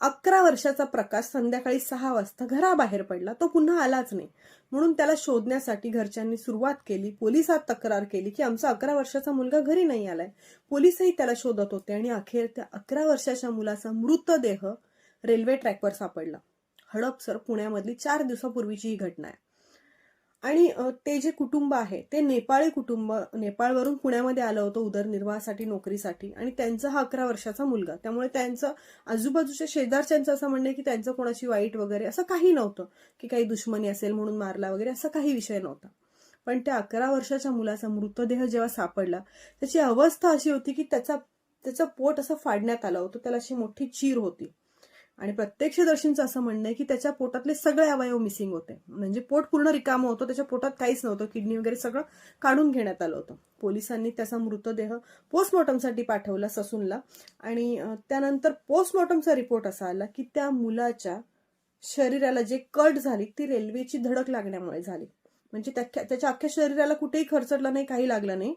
11 वर्षाचा प्रकाश संध्याकाळी 6 वाजता घराबाहेर पडला. तो पुन्हा आलाच नाही. म्हणून त्याला शोधण्यासाठी घरच्यांनी सुरुवात केली. पोलिसात तक्रार केली की आमचा 11 वर्षाचा मुलगा घरी नाही आलाय. पोलिसही त्याला शोधत होते आणि अखेर त्या 11 वर्षाच्या मुलाचा मृतदेह रेल्वे ट्रॅकवर सापडला. हडपसर, पुण्यामधली 4 दिवसापूर्वीची ही घटना आहे. आणि ते जे कुटुंब आहे ते नेपाळी कुटुंब, नेपाळवरून पुण्यामध्ये आलं होतं उदरनिर्वाहासाठी, नोकरीसाठी. आणि त्यांचा हा 11 वर्षाचा मुलगा. त्यामुळे त्यांचं आजूबाजूच्या शेजारच्यांचं असं म्हणणं आहे की त्यांचं कोणाशी वाईट वगैरे असं काही नव्हतं, की काही दुश्मनी असेल म्हणून मारला वगैरे, असं काही विषय नव्हता. पण त्या 11 वर्षाच्या मुलाचा मृतदेह जेव्हा सापडला, त्याची अवस्था अशी होती की त्याचं पोट असं फाडण्यात आलं होतं. त्याला अशी मोठी चीर होती. आणि प्रत्यक्षदर्शींचं असं म्हणणं आहे की त्याच्या पोटातले सगळे अवयव मिसिंग होते. म्हणजे पोट पूर्ण रिकामं होतं, त्याच्या पोटात काहीच नव्हतं, किडनी वगैरे सगळं काढून घेण्यात आलं होतं. पोलिसांनी त्याचा मृतदेह पोस्टमॉर्टमसाठी पाठवला ससूनला. आणि त्यानंतर पोस्टमॉर्टमचा रिपोर्ट असा आला की त्या मुलाच्या शरीराला जे कट झाली ती रेल्वेची धडक लागण्यामुळे झाली. म्हणजे त्याच्या अख्ख्या शरीराला कुठेही खरचडलं नाही, काही लागलं नाही,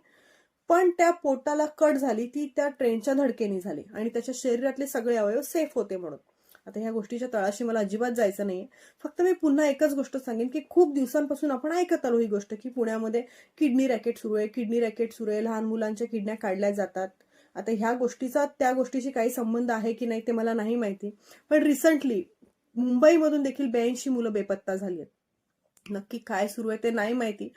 पण त्या पोटाला कट झाली ती त्या ट्रेनच्या धडकेने झाली. आणि त्याच्या शरीरातले सगळे अवयव सेफ होते म्हणून. आता ह्या गोष्टीच्या तळाशी मला अजिबात जायचं नाही. फक्त मी पुन्हा एकच गोष्ट सांगेन की खूप दिवसांपासून आपण ऐकत आलो ही गोष्ट की पुण्यामध्ये किडनी रॅकेट सुरू आहे, लहान मुलांच्या किडन्या काढल्या जातात. आता ह्या गोष्टीचा त्या गोष्टीशी काही संबंध आहे की नाही ते मला नाही माहिती. पण रिसेंटली मुंबईमधून देखील 82 मुलं बेपत्ता झाली आहेत. नक्की काय सुरू आहे ते नाही माहिती.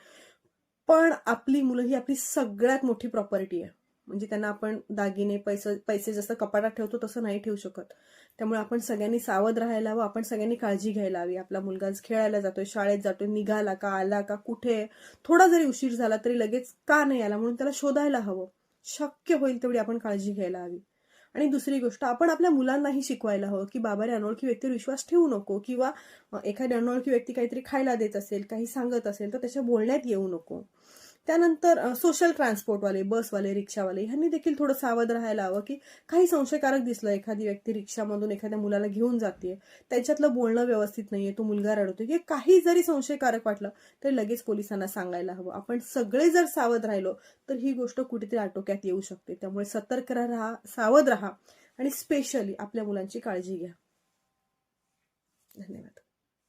पण आपली मुलं ही आपली सगळ्यात मोठी प्रॉपर्टी आहे. म्हणजे त्यांना आपण दागिने, पैसे जसं कपाटात ठेवतो तसं नाही ठेवू शकत. त्यामुळे आपण सगळ्यांनी सावध राहायला हवं. आपण सगळ्यांनी काळजी घ्यायला हवी. आपला मुलगा खेळायला जातोय, शाळेत जातोय, निघाला का, आला का, कुठे, थोडा जरी उशीर झाला तरी लगेच का नाही आला म्हणून त्याला शोधायला हवं. शक्य होईल तेवढी आपण काळजी घ्यायला हवी. आणि दुसरी गोष्ट, आपण आपल्या मुलांनाही शिकवायला हवं की बाबाने अनोळखी व्यक्तीवर विश्वास ठेवू नको, किंवा एखादी अनोळखी व्यक्ती काहीतरी खायला देत असेल, काही सांगत असेल तर त्याच्या बोलण्यात येऊ नको. त्यानंतर सोशल ट्रान्सपोर्टवाले, बसवाले, रिक्षावाले ह्यांनी देखील थोडं सावध राहायला हवं की काही संशयकारक दिसलं, एखादी व्यक्ती रिक्षामधून एखाद्या मुलाला घेऊन जाते, त्याच्यातलं बोलणं व्यवस्थित नाहीये, तो मुलगा रडतोय, की काही जरी संशयकारक वाटलं तर लगेच पोलिसांना सांगायला हवं. आपण सगळे जर सावध राहिलो तर ही गोष्ट कुठेतरी आटोक्यात येऊ शकते. त्यामुळे सतर्क राहा, सावध राहा आणि स्पेशली आपल्या मुलांची काळजी घ्या. धन्यवाद.